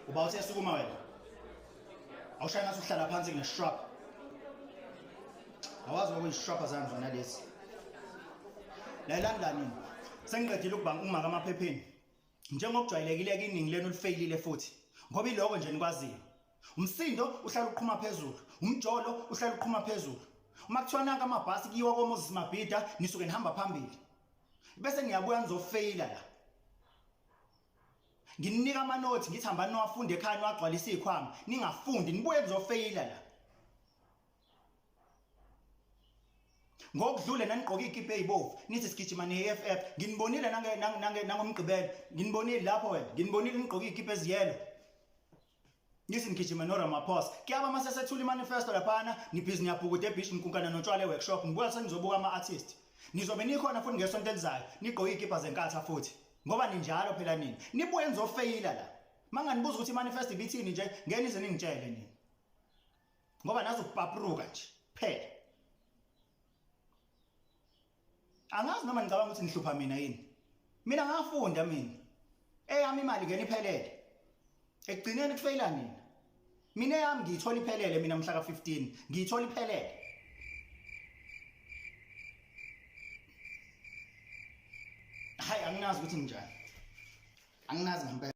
Uba usesukuma wena. Awushaya ngathi uhlala phansi kune-shrub. Awazi okuyishrub zami zona lezi. Layilandani yini? Sengiqedile ukubanga umaka amaphepheni. Njengokujwayelekile iningi lenu lifailile futhi. Ngoba iloko nje nikwaziyo. Umsindo uhlala uqhuma phezulu, umjolo uhlala uqhuma phezulu. Uma kuthiwa nanka amabhasi kiwa koMoses Mabhida nisuke nihamba phambili. Bese ngiyabuya ngizofaila la. Ngininika amanothi ngithi hamba niwafunde ekhaya niwagcwalisa izikhwama, ningafundi nibuye nizofaila la. Ngokudlule nanigqoka ikipe ezibovu, nithi sigijima ne-AFF, nginibonile nangomgqibelo, nginibonile lapho wena, nginibonile nigqoka ikipe eziyelo. Nithi nigijima noRamaphosa. Kuyaba mase sethula imanifesto laphana, nibhizi niyabhukuda ebeach nikunkana notshwala eworkshop, ngibuya senizobuka ama-artist. Nizobe nikhona futhi ngesonto elizayo, nigqoka ikipa zenkatha futhi. Ngoba ninjalo phela nini. Nibuye nizofeyila la. Manganibuza ukuthi imanifesto ibithini nje, ngeke nize ningitshele nini. Ngoba nazo ukupapruka nje, phela. Angazi noma ngicabanga ukuthi nihlupha mina yini. Mina ngafunda mina. Eyami imali ngene iphelele. Ekugcineni kufeyila nina. Mina eyami ngiyithola iphelele mina mhla ka-15. Ngiyithola iphelele. Hayi anginazi ukuthi njani. Anginazi ngempela.